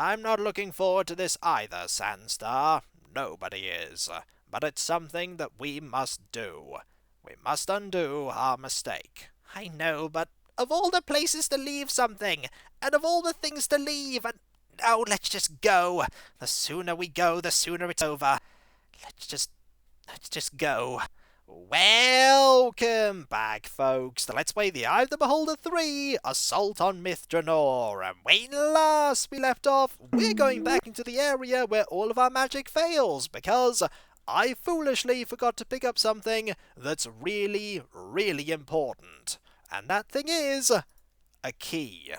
I'm not looking forward to this either, Sandstar. Nobody is. But it's something that we must do. We must undo our mistake. I know, but of all the places to leave something, and of all the things to leave, and no, let's just go. The sooner we go, the sooner it's over. Let's just go. Welcome back, folks, to Let's Play the Eye of the Beholder 3, Assault on Myth Drannor, and when last we left off, we're going back into the area where all of our magic fails, because I foolishly forgot to pick up something that's really, really important. And that thing is a key.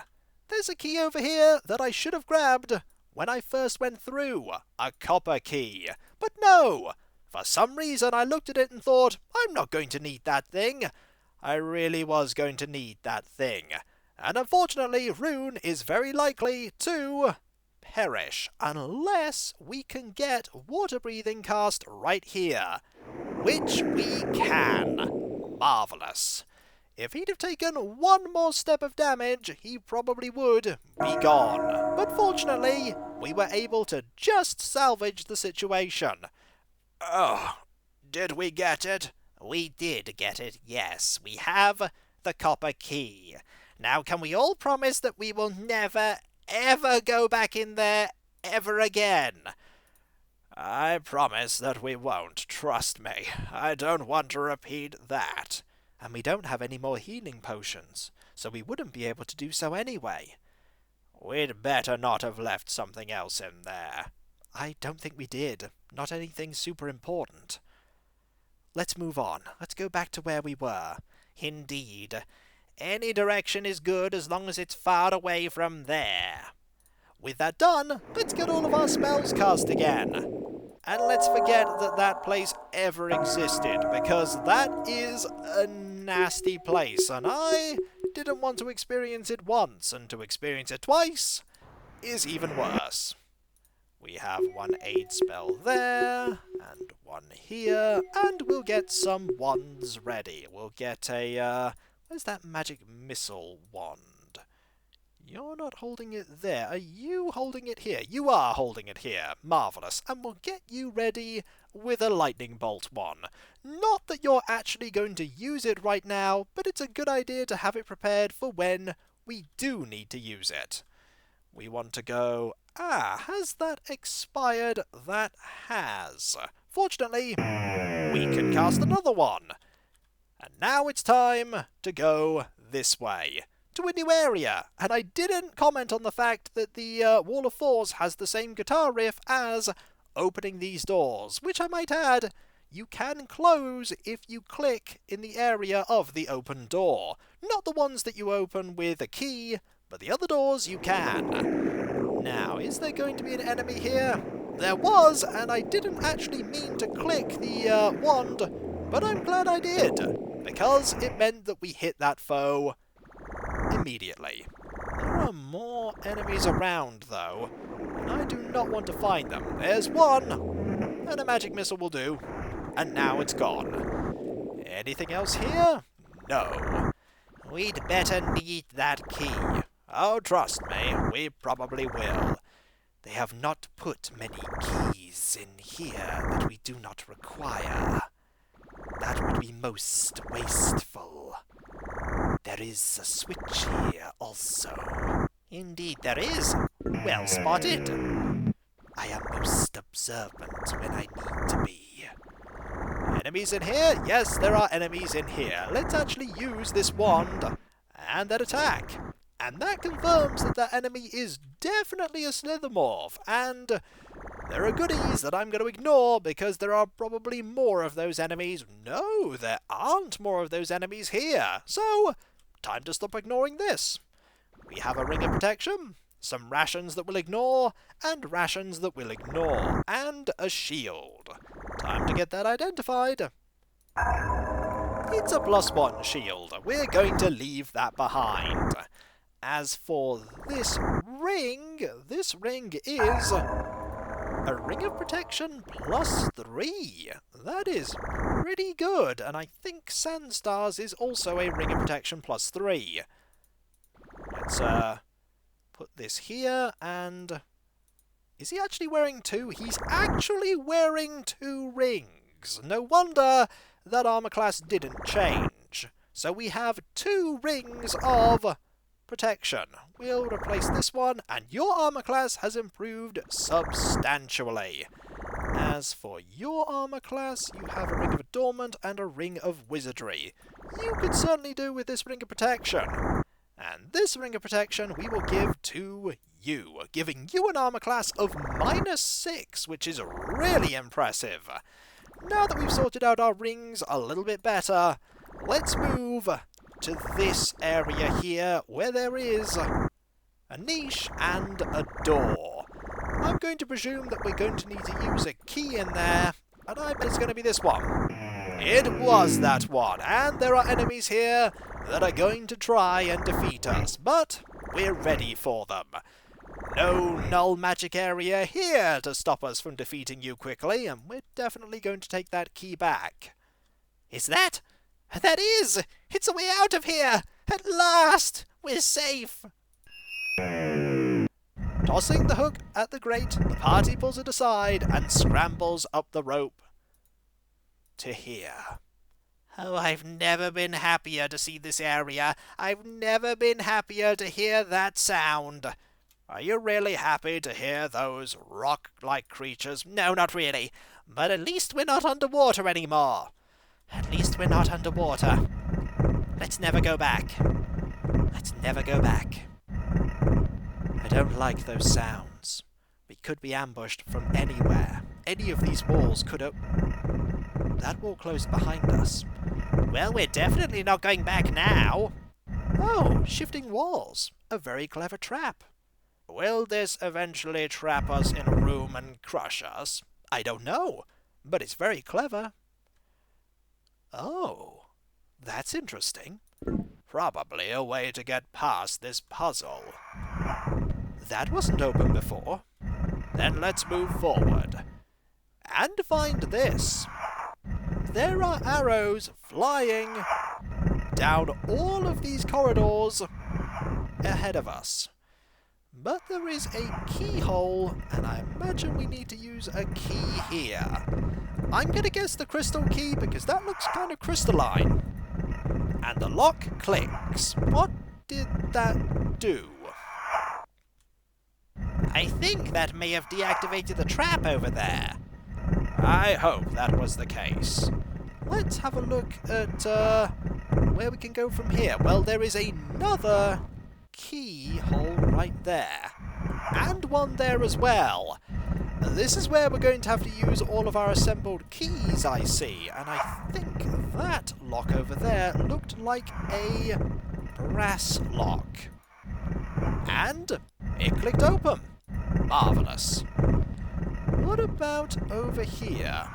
There's a key over here that I should have grabbed when I first went through, a copper key. But no! For some reason I looked at it and thought, I'm not going to need that thing. I really was going to need that thing. And unfortunately, Rune is very likely to perish unless we can get water breathing cast right here. Which we can. Marvellous. If he'd have taken one more step of damage, he probably would be gone. But fortunately, we were able to just salvage the situation. Oh, did we get it? We did get it, yes. We have the copper key. Now can we all promise that we will never, ever go back in there ever again? I promise that we won't, trust me. I don't want to repeat that. And we don't have any more healing potions, so we wouldn't be able to do so anyway. We'd better not have left something else in there. I don't think we did. Not anything super important. Let's move on. Let's go back to where we were. Indeed. Any direction is good as long as it's far away from there. With that done, let's get all of our spells cast again. And let's forget that that place ever existed, because that is a nasty place, and I didn't want to experience it once, and to experience it twice is even worse. We have one aid spell there, and one here, and we'll get some wands ready. We'll get a, where's that magic missile wand? You're not holding it there. Are you holding it here? You are holding it here. Marvellous. And we'll get you ready with a lightning bolt one. Not that you're actually going to use it right now, but it's a good idea to have it prepared for when we do need to use it. We want to go... has that expired? That has. Fortunately, we can cast another one. And now it's time to go this way, to a new area. And I didn't comment on the fact that the Wall of Force has the same guitar riff as opening these doors, which I might add, you can close if you click in the area of the open door. Not the ones that you open with a key, but the other doors you can. Now, is there going to be an enemy here? There was, and I didn't actually mean to click the wand, but I'm glad I did, because it meant that we hit that foe immediately. There are more enemies around, though, and I do not want to find them. There's one, and a magic missile will do, and now it's gone. Anything else here? No. We'd better need that key. Oh, trust me, we probably will. They have not put many keys in here that we do not require. That would be most wasteful. There is a switch here also. Indeed there is. Well spotted. I am most observant when I need to be. Enemies in here? Yes, there are enemies in here. Let's actually use this wand and then attack. And that confirms that that enemy is definitely a Slithermorph, and there are goodies that I'm going to ignore because there are probably more of those enemies. No, there aren't more of those enemies here, so time to stop ignoring this. We have a ring of protection, some rations that we'll ignore, and rations that we'll ignore, and a shield. Time to get that identified. It's a +1 shield. We're going to leave that behind. As for this ring is a ring of protection +3. That is pretty good, and I think Sandstar's is also a ring of protection +3. Let's put this here, and Is he actually wearing two? He's actually wearing two rings. No wonder that armor class didn't change. So we have 2 rings of protection. We'll replace this one, and your armor class has improved substantially. As for your armor class, you have a ring of adornment and a ring of wizardry. You could certainly do with this ring of protection. And this ring of protection we will give to you, giving you an armor class of -6, which is really impressive. Now that we've sorted out our rings a little bit better, let's move to this area here, where there is a niche and a door. I'm going to presume that we're going to need to use a key in there, and I bet it's going to be this one. It was that one, and there are enemies here that are going to try and defeat us, but we're ready for them. No null magic area here to stop us from defeating you quickly, and we're definitely going to take that key back. Is that? That is! It's a way out of here! At last! We're safe! Tossing the hook at the grate, the party pulls it aside and scrambles up the rope to here. Oh, I've never been happier to see this area. I've never been happier to hear that sound. Are you really happy to hear those rock-like creatures? No, not really. But at least we're not underwater anymore. At least we're not underwater. Let's never go back. Let's never go back. I don't like those sounds. We could be ambushed from anywhere. Any of these walls could open. That wall closed behind us. Well, we're definitely not going back now. Oh, shifting walls. A very clever trap. Will this eventually trap us in a room and crush us? I don't know, but it's very clever. Oh, that's interesting. Probably a way to get past this puzzle. That wasn't open before. Then let's move forward. And find this. There are arrows flying down all of these corridors ahead of us. But there is a keyhole, and I imagine we need to use a key here. I'm going to guess the crystal key, because that looks kind of crystalline. And the lock clicks. What did that do? I think that may have deactivated the trap over there. I hope that was the case. Let's have a look at where we can go from here. Well, there is another keyhole right there. And one there as well. This is where we're going to have to use all of our assembled keys, I see. And I think that lock over there looked like a brass lock. And it clicked open. Marvellous. What about over here?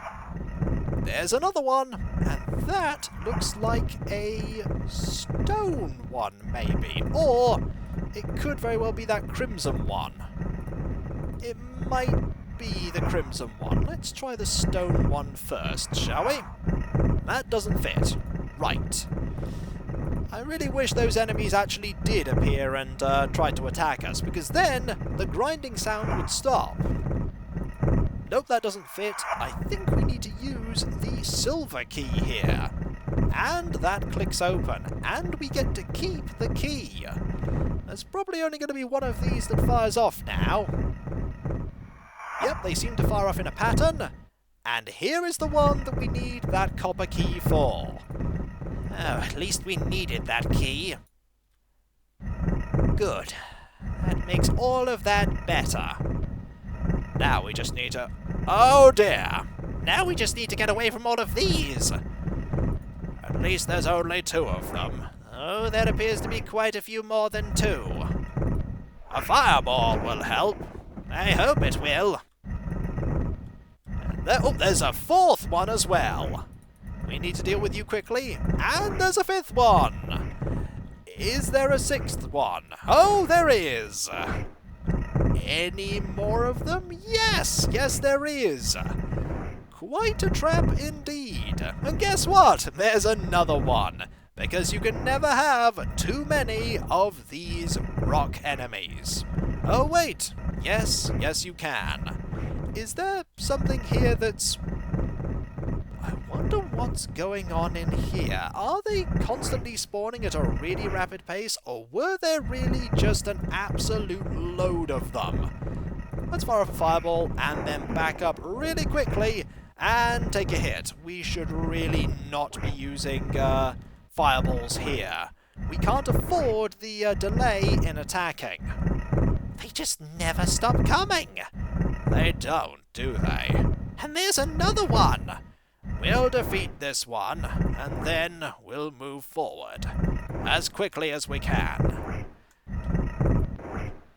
There's another one, and that looks like a stone one, maybe. Or it could very well be that crimson one. It might be the crimson one. Let's try the stone one first, shall we? That doesn't fit. Right. I really wish those enemies actually did appear and try to attack us, because then the grinding sound would stop. Nope, that doesn't fit. I think we need to use the silver key here. And that clicks open, and we get to keep the key. There's probably only going to be one of these that fires off now. Yep, they seem to fire off in a pattern. And here is the one that we need that copper key for. Oh, at least we needed that key. Good. That makes all of that better. Now we just need to... Oh dear! Now we just need to get away from all of these! At least there's only 2 of them. Oh, there appears to be quite a few more than 2. A fireball will help. I hope it will. And there's a 4th one as well. We need to deal with you quickly. And there's a 5th one. Is there a 6th one? Oh, there is! Any more of them? Yes! Yes, there is! Quite a trap indeed. And guess what? There's another one. Because you can never have too many of these rock enemies. Oh wait, Yes, yes you can. Is there something here that's... I wonder what's going on in here. Are they constantly spawning at a really rapid pace, or were there really just an absolute load of them? Let's fire off a fireball and then back up really quickly and take a hit. We should really not be using fireballs here. We can't afford the delay in attacking. They just never stop coming. They don't, do they? And there's another one. We'll defeat this one, and then we'll move forward as quickly as we can.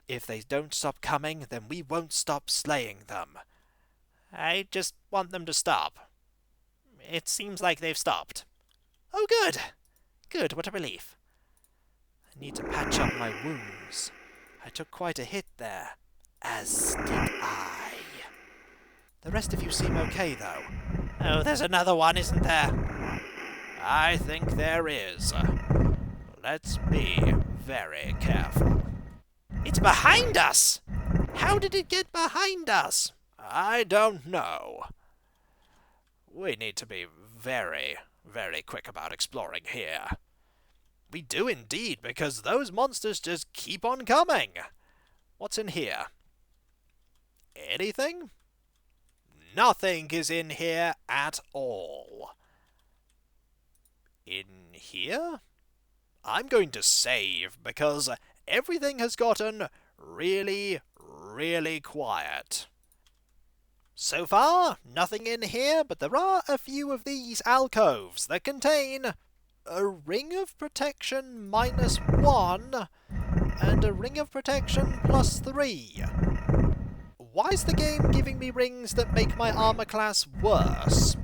If they don't stop coming, then we won't stop slaying them. I just want them to stop. It seems like they've stopped. Oh, good. Good, what a relief. I need to patch up my wounds. I took quite a hit there. As did I. The rest of you seem okay, though. Oh, there's another one, isn't there? I think there is. Let's be very careful. It's behind us! How did it get behind us? I don't know. We need to be very, very quick about exploring here. We do indeed, because those monsters just keep on coming. What's in here? Anything? Nothing is in here at all. In here? I'm going to save, because everything has gotten really, really quiet. So far, nothing in here, but there are a few of these alcoves that contain a ring of protection -1 and a ring of protection +3. Why is the game giving me rings that make my armor class worse?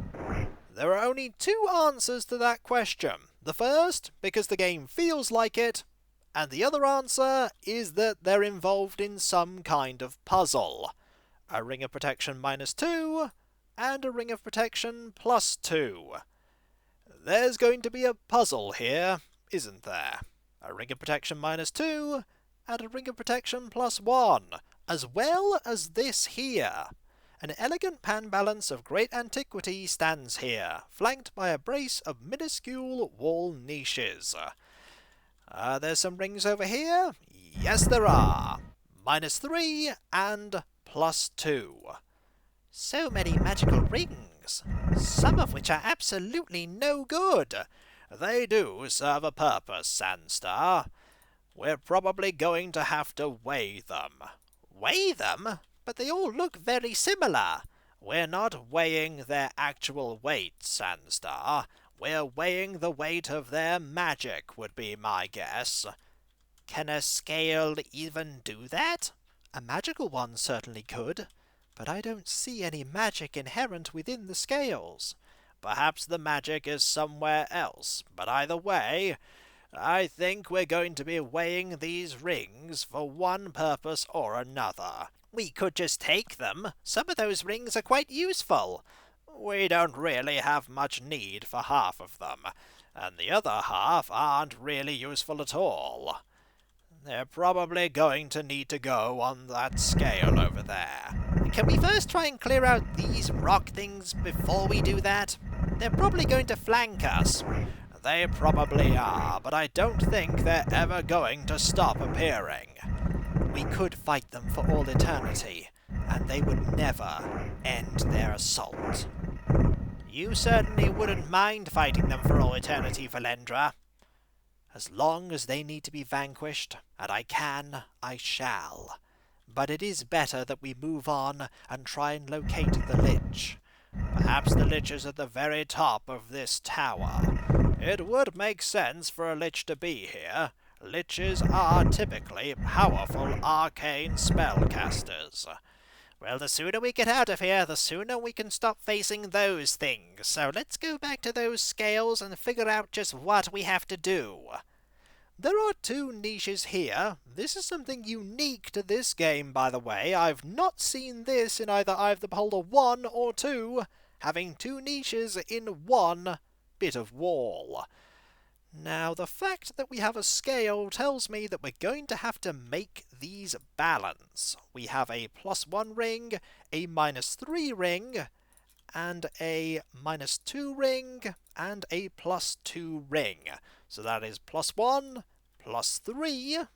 There are only two answers to that question. The first, because the game feels like it, and the other answer is that they're involved in some kind of puzzle. A ring of protection -2 and a ring of protection +2. There's going to be a puzzle here, isn't there? A ring of protection -2 and a ring of protection +1, as well as this here. An elegant pan balance of great antiquity stands here, flanked by a brace of minuscule wall niches. Are there some rings over here? Yes, there are. -3 and +2. So many magical rings, some of which are absolutely no good. They do serve a purpose, Sandstar. We're probably going to have to weigh them. Weigh them? But they all look very similar. We're not weighing their actual weight, Sandstar. We're weighing the weight of their magic, would be my guess. Can a scale even do that? A magical one certainly could, but I don't see any magic inherent within the scales. Perhaps the magic is somewhere else, but either way, I think we're going to be weighing these rings for one purpose or another. We could just take them. Some of those rings are quite useful. We don't really have much need for half of them, and the other half aren't really useful at all. They're probably going to need to go on that scale over there. Can we first try and clear out these rock things before we do that? They're probably going to flank us. They probably are, but I don't think they're ever going to stop appearing. We could fight them for all eternity, and they would never end their assault. You certainly wouldn't mind fighting them for all eternity, Valendra. As long as they need to be vanquished, and I can, I shall. But it is better that we move on and try and locate the lich. Perhaps the lich is at the very top of this tower. It would make sense for a lich to be here. Liches are typically powerful arcane spellcasters. Well, the sooner we get out of here, the sooner we can stop facing those things. So let's go back to those scales and figure out just what we have to do. There are two niches here. This is something unique to this game, by the way. I've not seen this in either Eye of the Beholder 1 or 2, having two niches in one bit of wall. Now, the fact that we have a scale tells me that we're going to have to make these balance. We have a +1 ring, a -3 ring, and a -2 ring, and a +2 ring. So that is +1, +3,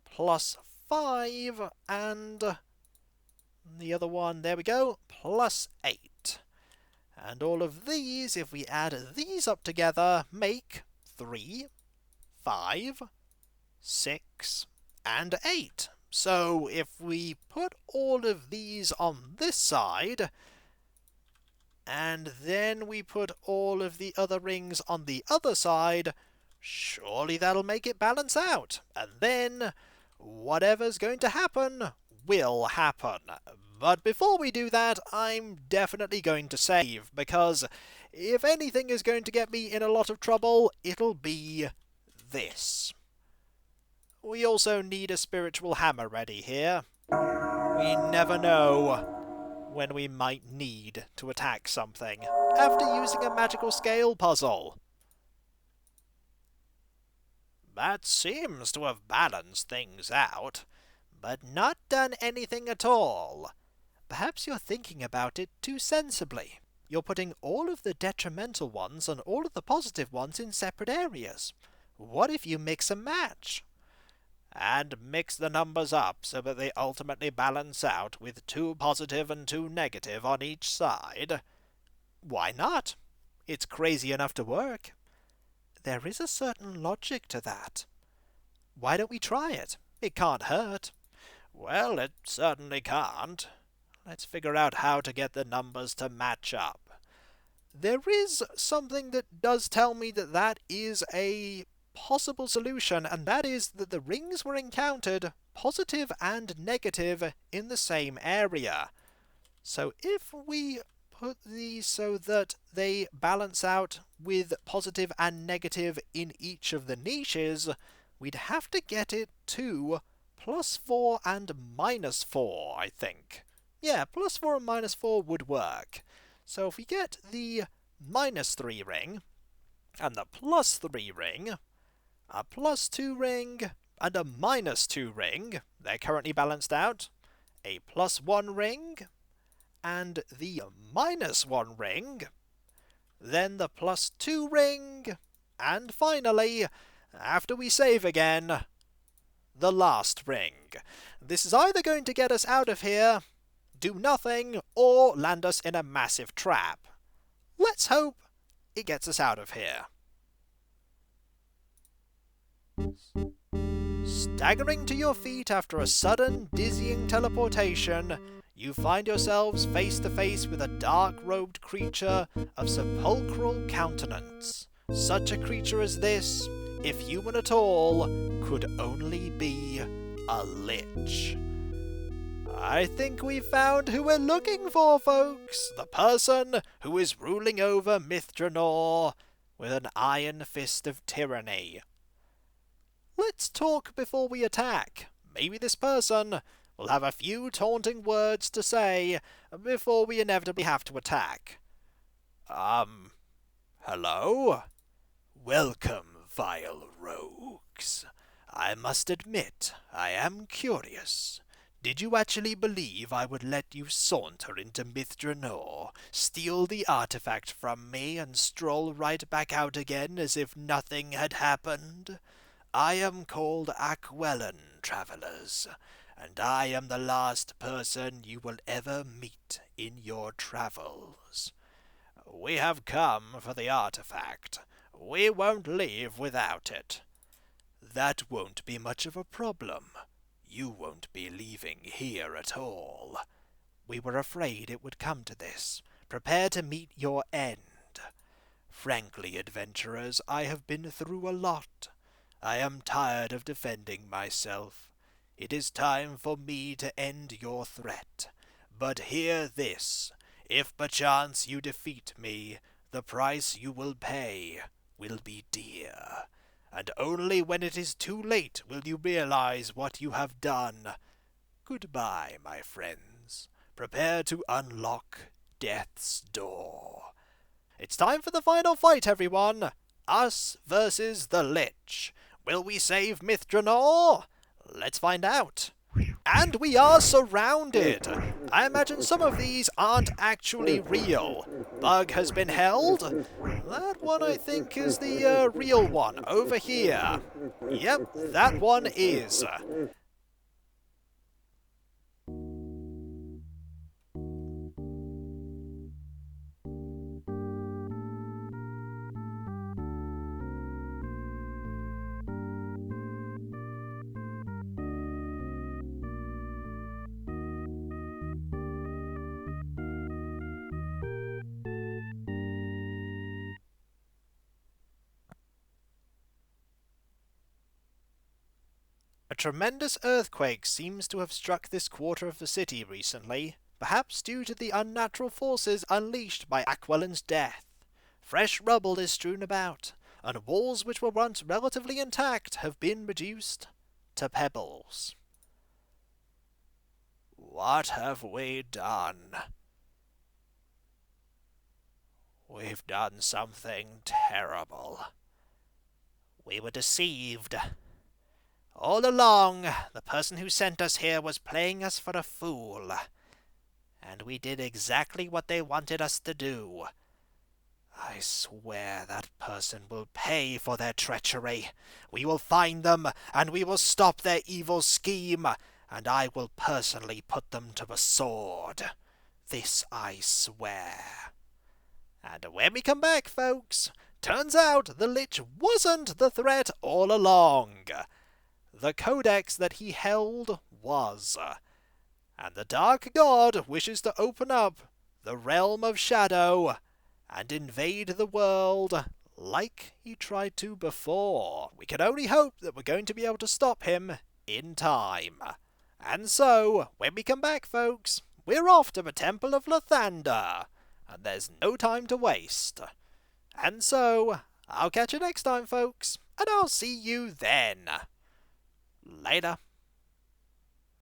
+5, and the other one, there we go, +8. And all of these, if we add these up together, make 3, 5, 6, and 8. So if we put all of these on this side, and then we put all of the other rings on the other side, surely that'll make it balance out. And then whatever's going to happen will happen. But before we do that, I'm definitely going to save, because if anything is going to get me in a lot of trouble, it'll be this. We also need a spiritual hammer ready here. We never know when we might need to attack something after using a magical scale puzzle. That seems to have balanced things out, but not done anything at all. Perhaps you're thinking about it too sensibly. You're putting all of the detrimental ones and all of the positive ones in separate areas. What if you mix and match? And mix the numbers up so that they ultimately balance out with 2 positive and 2 negative on each side? Why not? It's crazy enough to work. There is a certain logic to that. Why don't we try it? It can't hurt. Well, it certainly can't. Let's figure out how to get the numbers to match up. There is something that does tell me that that is a possible solution, and that is that the rings were encountered positive and negative in the same area. So if we put these so that they balance out with positive and negative in each of the niches, we'd have to get it to +4 and -4, I think. Yeah, +4 and -4 would work. So if we get the -3 ring, and the +3 ring, a +2 ring, and a -2 ring, they're currently balanced out, a +1 ring, and the -1 ring, then the +2 ring, and finally, after we save again, the last ring. This is either going to get us out of here, do nothing, or land us in a massive trap. Let's hope it gets us out of here. Staggering to your feet after a sudden, dizzying teleportation, you find yourselves face to face with a dark-robed creature of sepulchral countenance. Such a creature as this, if human at all, could only be a lich. I think we've found who we're looking for, folks. The person who is ruling over Drannor with an iron fist of tyranny. Let's talk before we attack. Maybe this person will have a few taunting words to say before we inevitably have to attack. Hello? Welcome, vile rogues. I must admit, I am curious. Did you actually believe I would let you saunter into Drannor, steal the artifact from me, and stroll right back out again as if nothing had happened? I am called Aquelon, travellers, and I am the last person you will ever meet in your travels. We have come for the artifact. We won't leave without it. That won't be much of a problem. You won't be leaving here at all. We were afraid it would come to this. Prepare to meet your end. Frankly, adventurers, I have been through a lot. I am tired of defending myself. It is time for me to end your threat. But hear this. If perchance you defeat me, the price you will pay will be dear. And only when it is too late will you realize what you have done. Goodbye, my friends. Prepare to unlock death's door. It's time for the final fight, everyone. Us versus the Lich. Will we save Drannor? Let's find out. And we are surrounded! I imagine some of these aren't actually real. Bug has been held. That one I think is the real one, over here. Yep, that one is. A tremendous earthquake seems to have struck this quarter of the city recently, perhaps due to the unnatural forces unleashed by Aquelan's death. Fresh rubble is strewn about, and walls which were once relatively intact have been reduced to pebbles. What have we done? We've done something terrible. We were deceived. All along, the person who sent us here was playing us for a fool, and we did exactly what they wanted us to do. I swear that person will pay for their treachery. We will find them, and we will stop their evil scheme, and I will personally put them to the sword. This I swear. And when we come back, folks, turns out the Lich wasn't the threat all along. The codex that he held was, and the Dark God wishes to open up the realm of shadow and invade the world like he tried to before. We can only hope that we're going to be able to stop him in time. And so, when we come back, folks, we're off to the Temple of Lathander, and there's no time to waste. And so, I'll catch you next time, folks, and I'll see you then. Later.